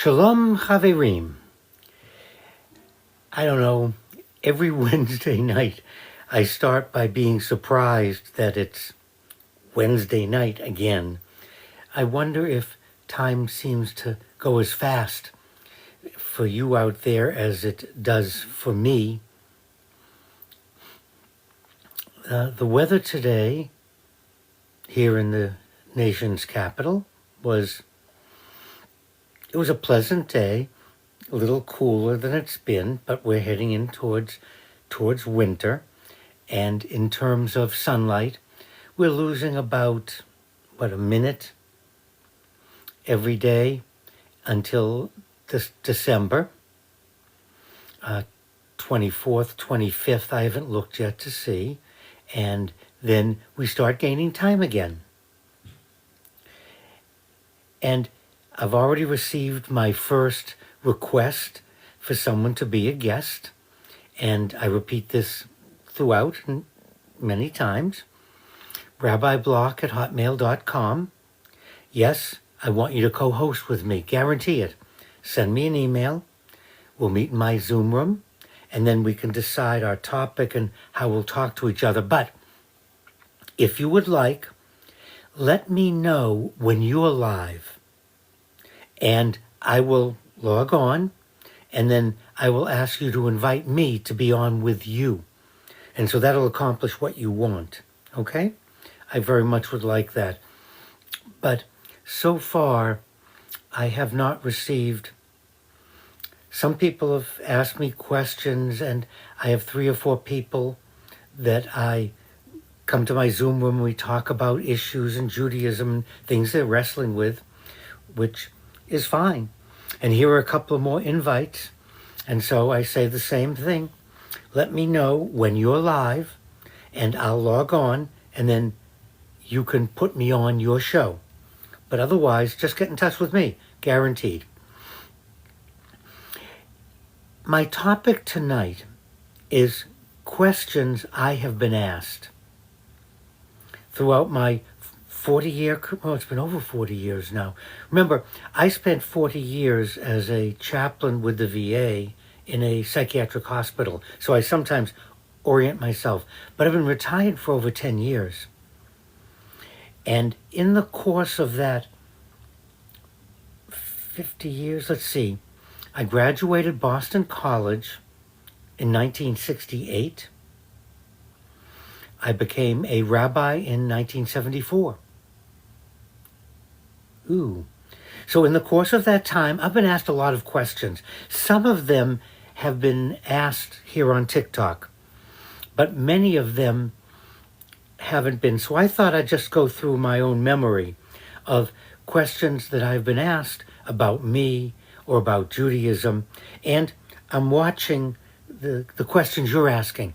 Shalom Chaverim. I don't know, every Wednesday night I start by being surprised that it's Wednesday night again. I wonder if time seems to go as fast for you out there as it does for me. The weather today here in the nation's capital was a pleasant day, a little cooler than it's been, but we're heading in towards winter. And in terms of sunlight, we're losing about, a minute every day until this December. 24th, 25th, I haven't looked yet to see. And then we start gaining time again. And I've already received my first request for someone to be a guest. And I repeat this throughout many times. RabbiBlock@hotmail.com. Yes, I want you to co-host with me. Guarantee it. Send me an email. We'll meet in my Zoom room. And then we can decide our topic and how we'll talk to each other. But if you would like, let me know when you're live. And I will log on, and then I will ask you to invite me to be on with you. And so that'll accomplish what you want, okay? I very much would like that. But so far, I have not received... Some people have asked me questions, and I have 3 or 4 people that I come to my Zoom room and we talk about issues in Judaism and things they're wrestling with, which is fine. And here are a couple of more invites. And so I say the same thing. Let me know when you're live and I'll log on, and then you can put me on your show. But otherwise, just get in touch with me, guaranteed. My topic tonight is questions I have been asked throughout my 40-year, it's been over 40 years now. Remember, I spent 40 years as a chaplain with the VA in a psychiatric hospital, so I sometimes orient myself. But I've been retired for over 10 years. And in the course of that 50 years, I graduated Boston College in 1968. I became a rabbi in 1974. Ooh. So in the course of that time, I've been asked a lot of questions. Some of them have been asked here on TikTok, but many of them haven't been. So I thought I'd just go through my own memory of questions that I've been asked about me or about Judaism. And I'm watching the questions you're asking.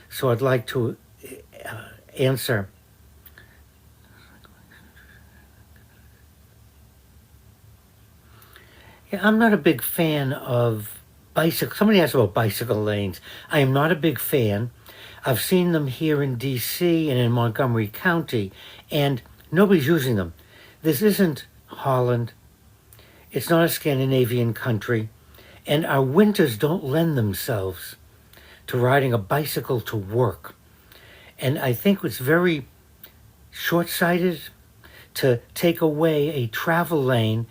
So I'd like to answer. Yeah, I'm not a big fan of bicycle. Somebody asked about bicycle lanes. I am not a big fan. I've seen them here in D.C. and in Montgomery County, and nobody's using them. This isn't Holland. It's not a Scandinavian country, and our winters don't lend themselves to riding a bicycle to work. And I think it's very short-sighted to take away a travel lane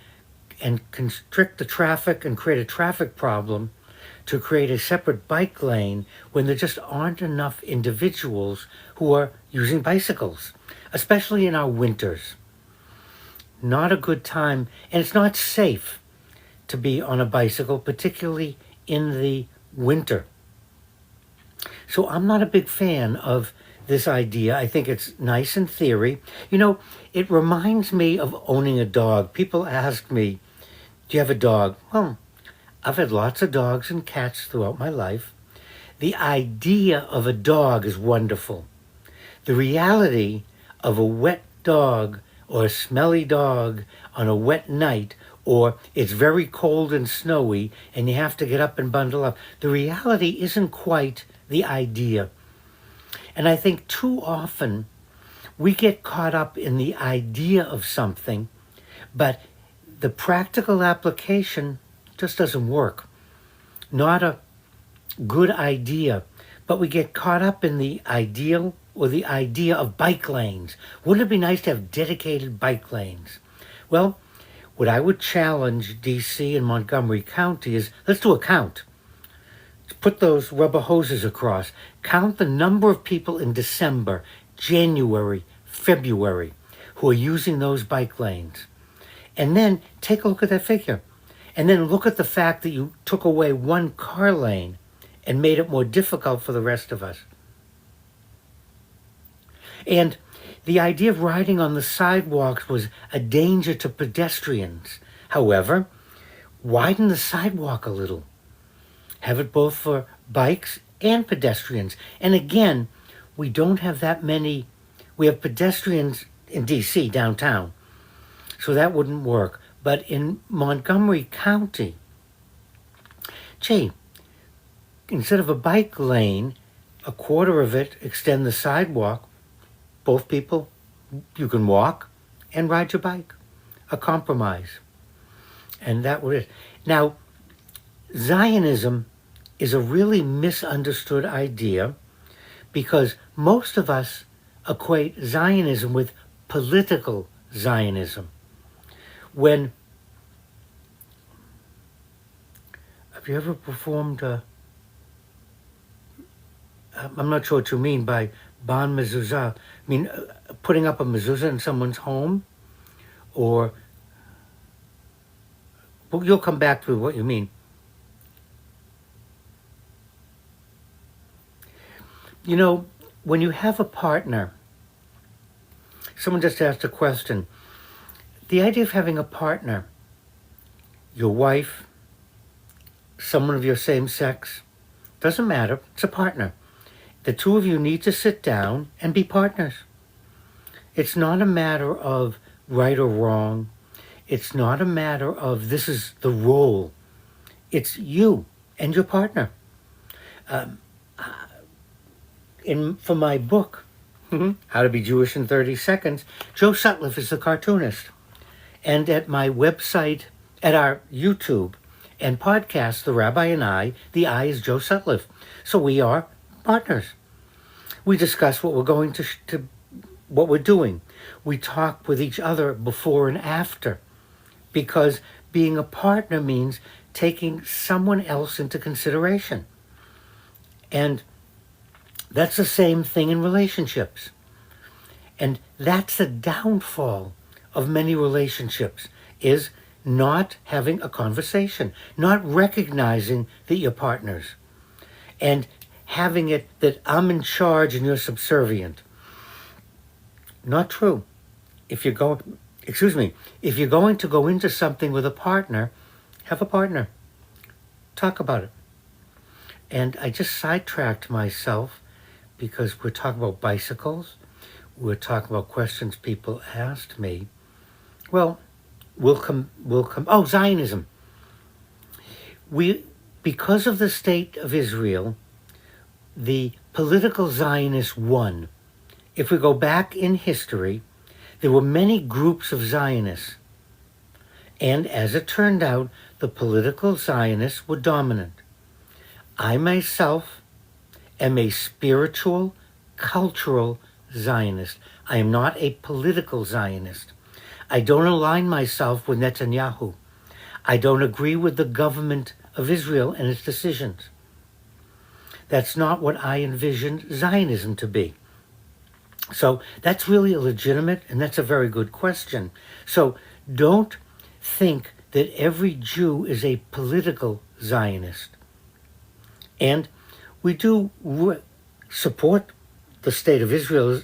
and constrict the traffic and create a traffic problem to create a separate bike lane when there just aren't enough individuals who are using bicycles, especially in our winters. Not a good time, and it's not safe to be on a bicycle, particularly in the winter. So I'm not a big fan of this idea. I think it's nice in theory. You know, it reminds me of owning a dog. People ask me, do you have a dog? Well, I've had lots of dogs and cats throughout my life. The idea of a dog is wonderful. The reality of a wet dog or a smelly dog on a wet night, or it's very cold and snowy and you have to get up and bundle up, the reality isn't quite the idea. And I think too often we get caught up in the idea of something, but the practical application just doesn't work. Not a good idea, but we get caught up in the ideal or the idea of bike lanes. Wouldn't it be nice to have dedicated bike lanes? Well, what I would challenge DC and Montgomery County is, let's do a count. Put those rubber hoses across. Count the number of people in December, January, February who are using those bike lanes. And then take a look at that figure. And then look at the fact that you took away one car lane and made it more difficult for the rest of us. And the idea of riding on the sidewalks was a danger to pedestrians. However, widen the sidewalk a little. Have it both for bikes and pedestrians. And again, we don't have that many. We have pedestrians in DC, downtown. So that wouldn't work. But in Montgomery County, instead of a bike lane, a quarter of it, extend the sidewalk. Both people, you can walk and ride your bike. A compromise. And that would it. Now, Zionism is a really misunderstood idea because most of us equate Zionism with political Zionism. Have you ever performed I'm not sure what you mean by ban mezuzah. I mean, putting up a mezuzah in someone's home? Or, well, you'll come back to what you mean. You know, when you have a partner, someone just asked a question. The idea of having a partner, your wife, someone of your same sex, doesn't matter, it's a partner. The two of you need to sit down and be partners. It's not a matter of right or wrong. It's not a matter of this is the role. It's you and your partner. For my book, How to Be Jewish in 30 Seconds, Joe Sutliff is the cartoonist. And at my website, at our YouTube and podcast, The Rabbi and I, the I is Joe Sutliff. So we are partners. We discuss what we're going to what we're doing. We talk with each other before and after, because being a partner means taking someone else into consideration. And that's the same thing in relationships. And that's the downfall of many relationships, is not having a conversation, not recognizing that you're partners, and having it that I'm in charge and you're subservient. Not true. If you're going to go into something with a partner, have a partner. Talk about it. And I just sidetracked myself because we're talking about bicycles. We're talking about questions people asked me. Well, we'll come. Oh, Zionism. Because of the state of Israel, the political Zionists won. If we go back in history, there were many groups of Zionists. And as it turned out, the political Zionists were dominant. I myself am a spiritual, cultural Zionist. I am not a political Zionist. I don't align myself with Netanyahu. I don't agree with the government of Israel and its decisions. That's not what I envisioned Zionism to be. So that's really a legitimate, and that's a very good question. So don't think that every Jew is a political Zionist. And we do support the state of Israel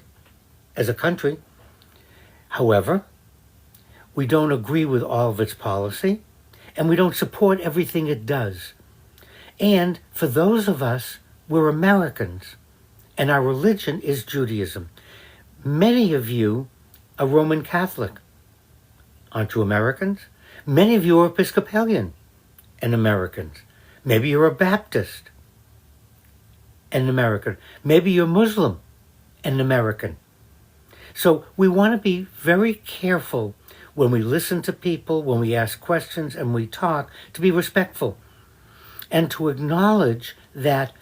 as a country. However, we don't agree with all of its policy, and we don't support everything it does. And for those of us, we're Americans, and our religion is Judaism. Many of you are Roman Catholic. Aren't you Americans? Many of you are Episcopalian and Americans. Maybe you're a Baptist and an American. Maybe you're Muslim and an American. So we want to be very careful when we listen to people, when we ask questions and we talk, to be respectful and to acknowledge that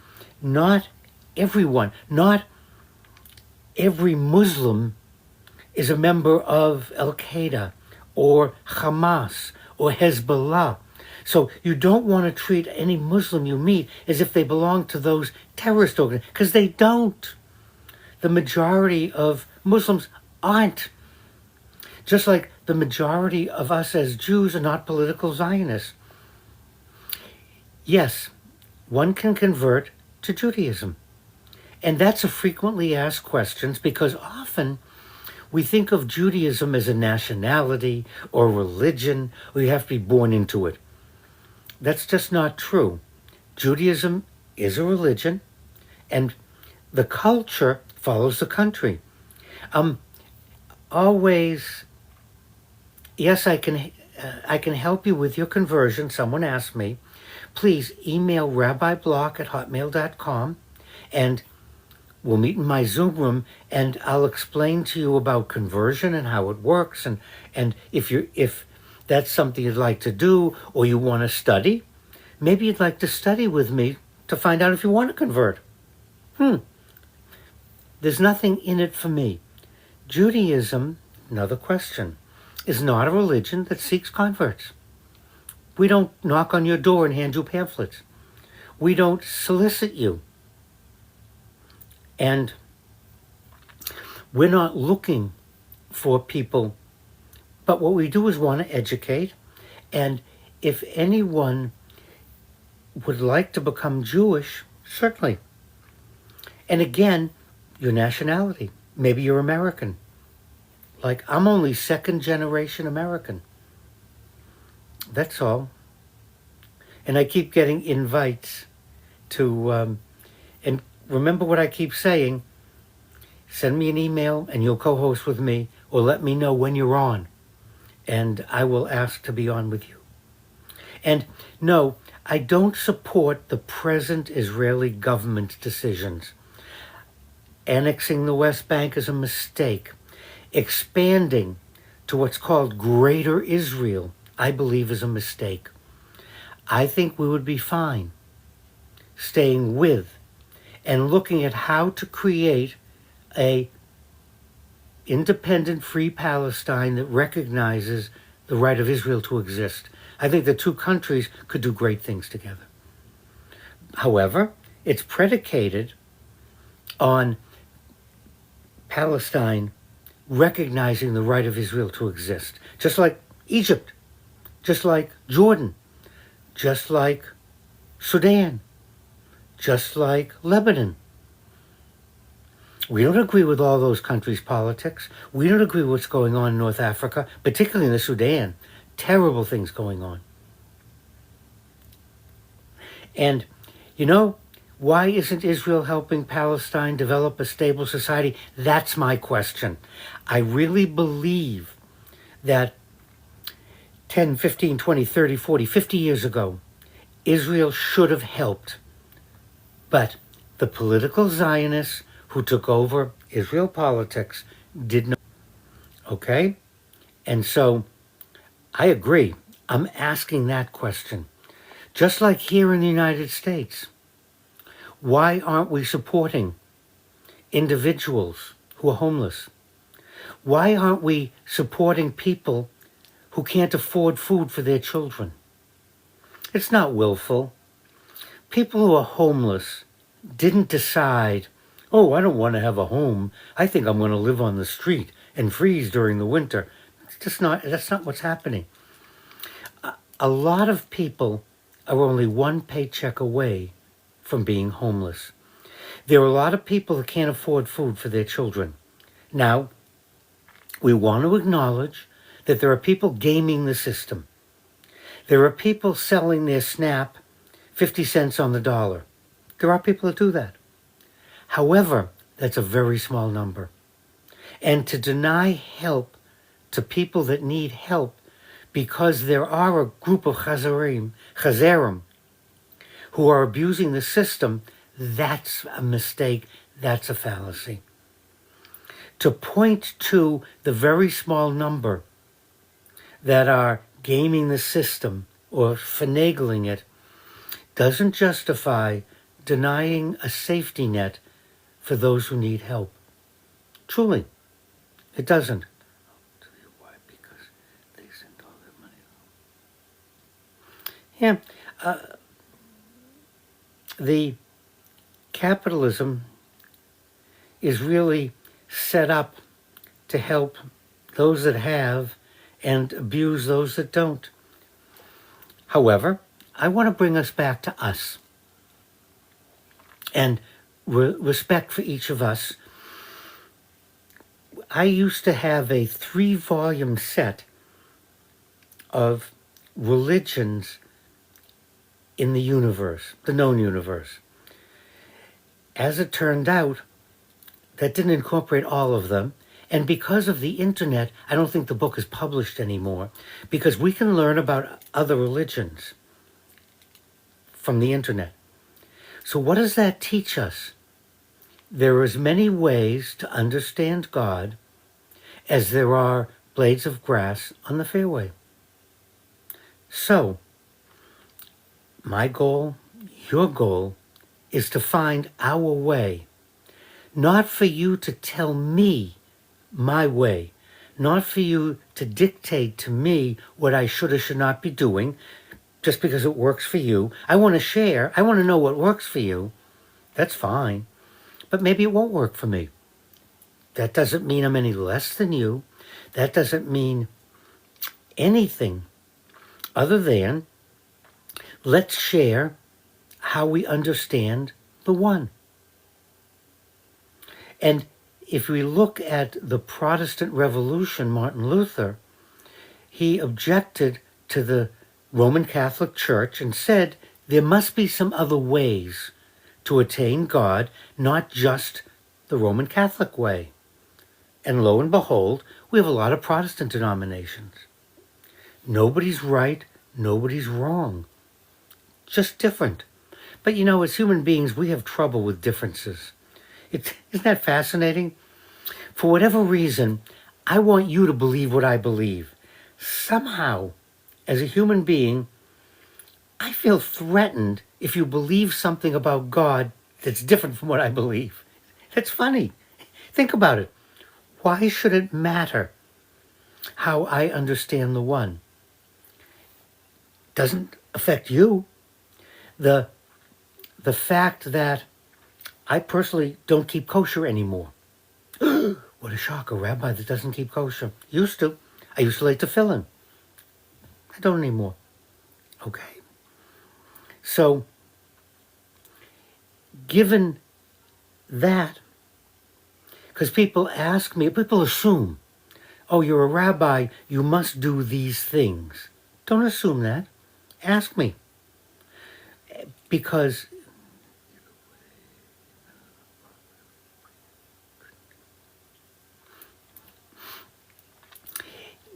not everyone, not every Muslim is a member of Al-Qaeda or Hamas or Hezbollah. So you don't want to treat any Muslim you meet as if they belong to those terrorist organizations, because they don't. The majority of Muslims aren't. Just like the majority of us as Jews are not political Zionists. Yes, one can convert to Judaism. And that's a frequently asked question, because often we think of Judaism as a nationality or religion, or you have to be born into it. That's just not true. Judaism is a religion, and the culture follows the country. Always, yes, I can help you with your conversion. Someone asked me. Please email rabbiblock@hotmail.com, and we'll meet in my Zoom room, and I'll explain to you about conversion and how it works, and if that's something you'd like to do, or you want to study, maybe you'd like to study with me to find out if you want to convert. There's nothing in it for me. Judaism, another question, is not a religion that seeks converts. We don't knock on your door and hand you pamphlets. We don't solicit you. And we're not looking for people, but what we do is want to educate. And if anyone would like to become Jewish, certainly. And again, your nationality. Maybe you're American. Like, I'm only second generation American. That's all. And I keep getting invites to, and remember what I keep saying, send me an email and you'll co-host with me, or let me know when you're on, and I will ask to be on with you. And no, I don't support the present Israeli government's decisions. Annexing the West Bank is a mistake. Expanding to what's called Greater Israel, I believe, is a mistake. I think we would be fine staying with and looking at how to create a independent, free Palestine that recognizes the right of Israel to exist. I think the two countries could do great things together. However, it's predicated on Palestine recognizing the right of Israel to exist, just like Egypt, just like Jordan, just like Sudan, just like Lebanon. We don't agree with all those countries' politics. We don't agree with what's going on in North Africa, particularly in the Sudan. Terrible things going on. And, why isn't Israel helping Palestine develop a stable society? That's my question. I really believe that 10, 15, 20, 30, 40, 50 years ago, Israel should have helped. But the political Zionists who took over Israel politics did not. Okay? And so I agree. I'm asking that question. Just like here in the United States, why aren't we supporting individuals who are homeless? Why aren't we supporting people who can't afford food for their children? It's not willful. People who are homeless didn't decide, oh, I don't want to have a home. I think I'm going to live on the street and freeze during the winter. That's not what's happening. A lot of people are only one paycheck away from being homeless. There are a lot of people that can't afford food for their children. Now, we want to acknowledge that there are people gaming the system. There are people selling their SNAP 50 cents on the dollar. There are people that do that. However, that's a very small number. And to deny help to people that need help because there are a group of chazerim, who are abusing the system, that's a mistake, that's a fallacy. To point to the very small number that are gaming the system or finagling it doesn't justify denying a safety net for those who need help. Truly, it doesn't. I'll tell you why, because they send all their money. Yeah, the capitalism is really set up to help those that have and abuse those that don't. However, I want to bring us back to us and respect for each of us. I used to have a 3-volume set of religions in the universe, the known universe. As it turned out, that didn't incorporate all of them. And because of the internet, I don't think the book is published anymore, because we can learn about other religions from the internet. So what does that teach us? There are as many ways to understand God as there are blades of grass on the fairway. So, my goal, your goal, is to find our way. Not for you to tell me my way. Not for you to dictate to me what I should or should not be doing just because it works for you. I want to share. I want to know what works for you. That's fine. But maybe it won't work for me. That doesn't mean I'm any less than you. That doesn't mean anything other than let's share how we understand the one. And if we look at the Protestant Revolution, Martin Luther, he objected to the Roman Catholic Church and said there must be some other ways to attain God, not just the Roman Catholic way. And lo and behold, we have a lot of Protestant denominations. Nobody's right, nobody's wrong. Just different. But as human beings, we have trouble with differences. Isn't that fascinating? For whatever reason, I want you to believe what I believe. Somehow, as a human being, I feel threatened if you believe something about God that's different from what I believe. That's funny. Think about it. Why should it matter how I understand the one? Doesn't affect you. The fact that I personally don't keep kosher anymore. What a shock, a rabbi that doesn't keep kosher. Used to. I used to like tefillin. I don't anymore. Okay. So, given that, because people ask me, people assume, oh, you're a rabbi, you must do these things. Don't assume that. Ask me. Because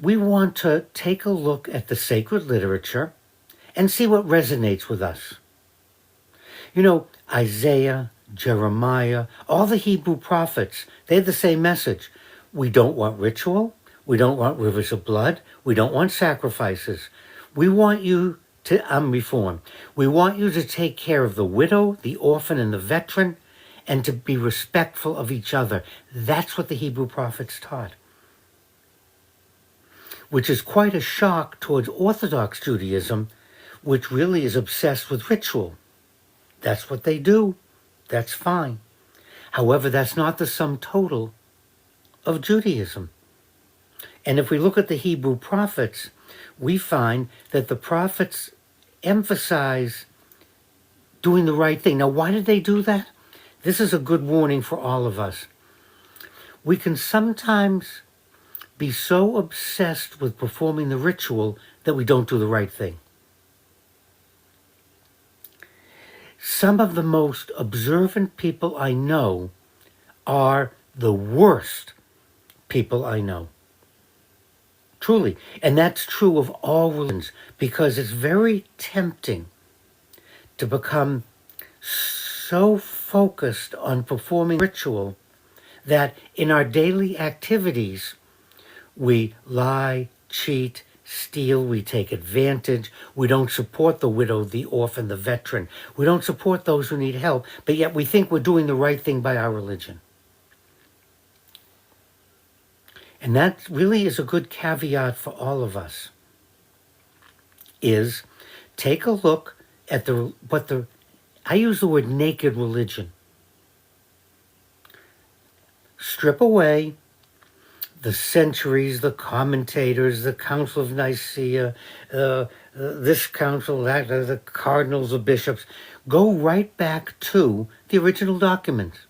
we want to take a look at the sacred literature and see what resonates with us. Isaiah, Jeremiah, all the Hebrew prophets, they had the same message. We don't want ritual. We don't want rivers of blood. We don't want sacrifices. We want you to reform. We want you to take care of the widow, the orphan, and the veteran, and to be respectful of each other. That's what the Hebrew prophets taught. Which is quite a shock towards Orthodox Judaism, which really is obsessed with ritual. That's what they do. That's fine. However, that's not the sum total of Judaism. And if we look at the Hebrew prophets, we find that the prophets emphasize doing the right thing. Now, why did they do that? This is a good warning for all of us. We can sometimes be so obsessed with performing the ritual that we don't do the right thing. Some of the most observant people I know are the worst people I know. Truly. And that's true of all religions, because it's very tempting to become so focused on performing ritual that in our daily activities, we lie, cheat, steal, we take advantage, we don't support the widow, the orphan, the veteran. We don't support those who need help, but yet we think we're doing the right thing by our religion. And that really is a good caveat for all of us, is take a look at I use the word naked religion. Strip away the centuries, the commentators, the Council of Nicaea, this council, that, the cardinals, the bishops. Go right back to the original document.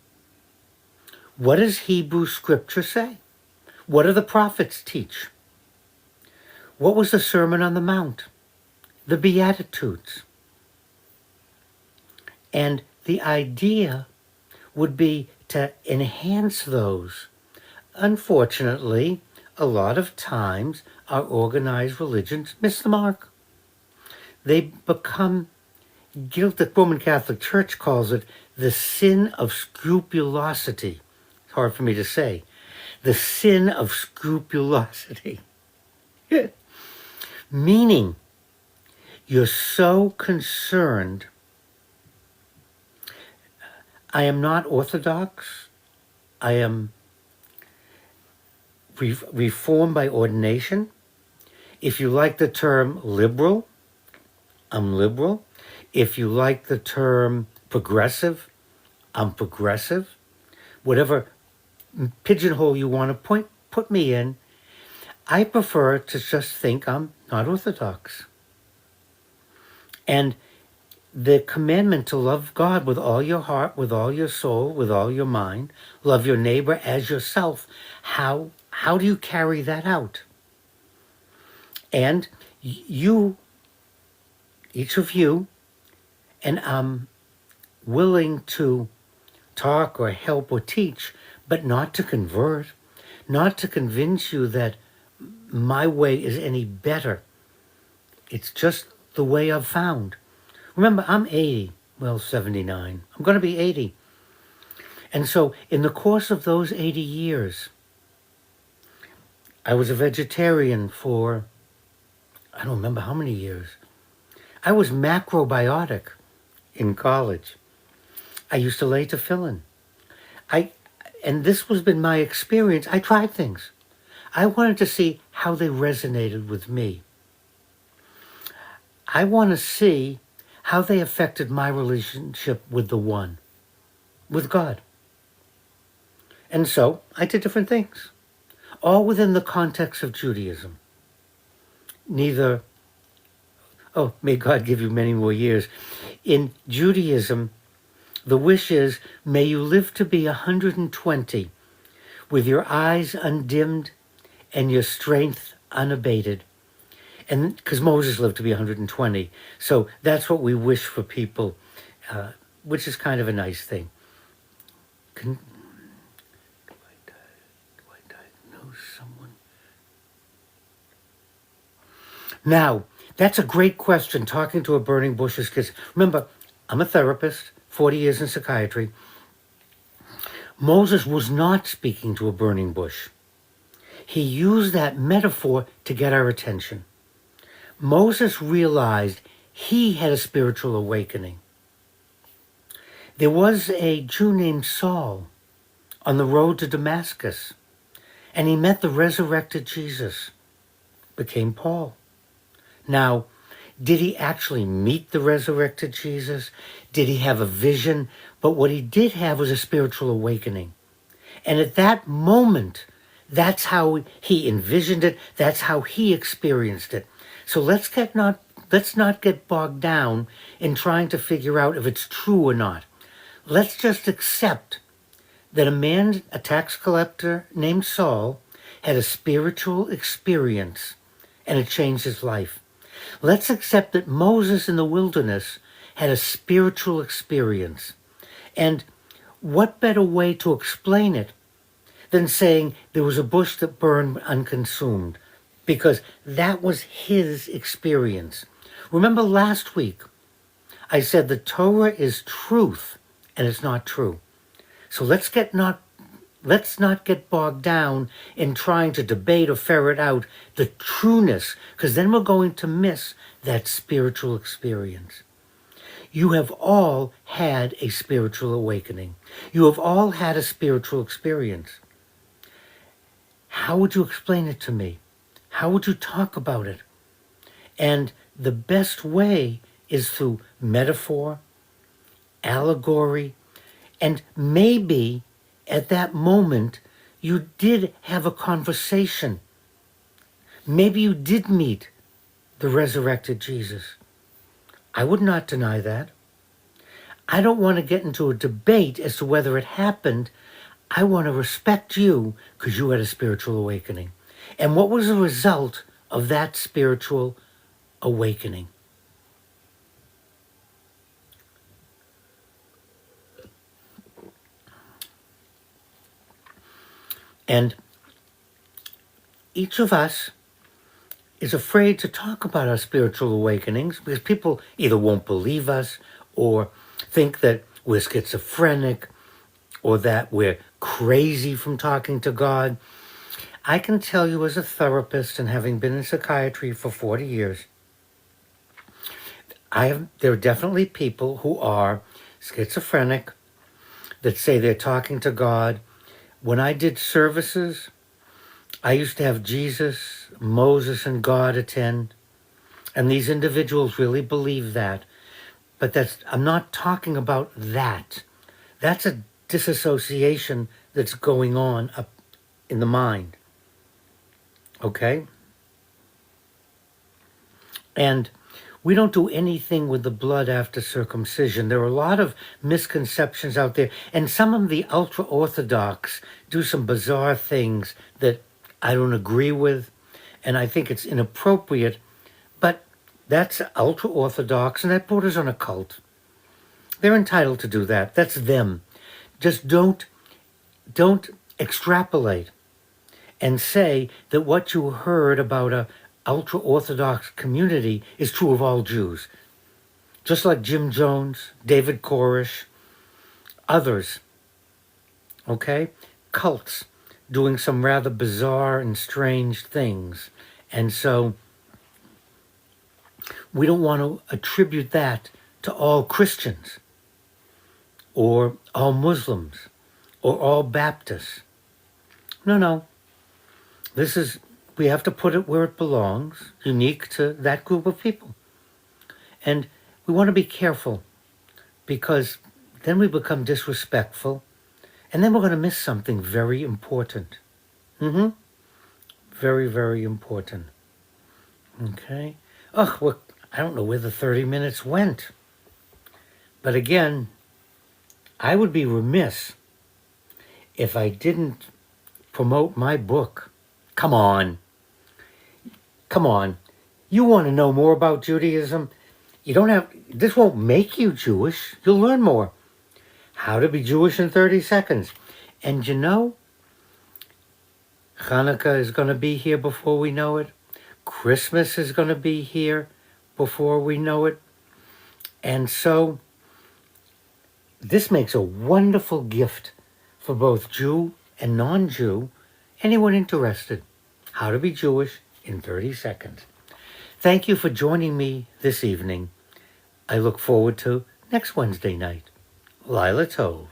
What does Hebrew scripture say? What do the prophets teach? What was the Sermon on the Mount? The Beatitudes. And the idea would be to enhance those. Unfortunately, a lot of times our organized religions miss the mark. They become guilt. The Roman Catholic Church calls it the sin of scrupulosity. It's hard for me to say. The sin of scrupulosity. Meaning, you're so concerned. I am not Orthodox. I am Reformed by ordination. If you like the term liberal, I'm liberal. If you like the term progressive, I'm progressive. Whatever pigeonhole you want to put me in, I prefer to just think I'm not Orthodox. And the commandment to love God with all your heart, with all your soul, with all your mind, love your neighbor as yourself. How do you carry that out? And you, each of you, and I'm willing to talk or help or teach, but not to convert, not to convince you that my way is any better. It's just the way I've found. Remember, I'm 80, 79. I'm going to be 80. And so in the course of those 80 years, I was a vegetarian for, I don't remember how many years. I was macrobiotic in college. I used to lay tefillin. And this has been my experience. I tried things. I wanted to see how they resonated with me. I want to see how they affected my relationship with the One, with God. And so I did different things, all within the context of Judaism. May God give you many more years. In Judaism, the wish is, may you live to be 120 with your eyes undimmed and your strength unabated. And because Moses lived to be 120. So that's what we wish for people, which is kind of a nice thing. Do I diagnose someone? Now, that's a great question, talking to a burning bush, because remember, I'm a therapist, 40 years in psychiatry. Moses was not speaking to a burning bush. He used that metaphor to get our attention. Moses realized he had a spiritual awakening. There was a Jew named Saul on the road to Damascus, and he met the resurrected Jesus, became Paul. Now, did he actually meet the resurrected Jesus? Did he have a vision? But what he did have was a spiritual awakening. And at that moment, that's how he envisioned it. That's how he experienced it. So let's not get bogged down in trying to figure out if it's true or not. Let's just accept that a tax collector named Saul, had a spiritual experience and it changed his life. Let's accept that Moses in the wilderness had a spiritual experience. And what better way to explain it than saying there was a bush that burned unconsumed? Because that was his experience. Remember last week, I said the Torah is truth, and it's not true. So let's Let's not get bogged down in trying to debate or ferret out the trueness, because then we're going to miss that spiritual experience. You have all had a spiritual awakening. You have all had a spiritual experience. How would you explain it to me? How would you talk about it? And the best way is through metaphor, allegory, and maybe at that moment you did have a conversation. Maybe you did meet the resurrected Jesus. I would not deny that. I don't want to get into a debate as to whether it happened. I want to respect you because you had a spiritual awakening. And what was the result of that spiritual awakening? And each of us is afraid to talk about our spiritual awakenings because people either won't believe us or think that we're schizophrenic or that we're crazy from talking to God. I can tell you as a therapist and having been in psychiatry for 40 years, there are definitely people who are schizophrenic that say they're talking to God. When I did services, I used to have Jesus, Moses, and God attend. And these individuals really believe that. But I'm not talking about that. That's a disassociation that's going on up in the mind. Okay? And we don't do anything with the blood after circumcision. There are a lot of misconceptions out there. And some of the ultra-Orthodox do some bizarre things that I don't agree with. And I think it's inappropriate. But that's ultra-Orthodox, and that borders on a cult. They're entitled to do that. That's them. Just don't extrapolate and say that what you heard about a ultra-Orthodox community is true of all Jews. Just like Jim Jones, David Koresh, others, okay? Cults doing some rather bizarre and strange things. And so we don't want to attribute that to all Christians or all Muslims or all Baptists. No. We have to put it where it belongs, unique to that group of people. And we want to be careful because then we become disrespectful and then we're going to miss something very important. Very, very important. Okay. I don't know where the 30 minutes went. But again, I would be remiss if I didn't promote my book. Come on. You want to know more about Judaism? This won't make you Jewish. You'll learn more. How to be Jewish in 30 seconds. And you know, Hanukkah is going to be here before we know it. Christmas is going to be here before we know it. And so this makes a wonderful gift for both Jew and non-Jew, anyone interested. How to be Jewish in 30 seconds. Thank you for joining me this evening. I look forward to next Wednesday night. Lila Tov.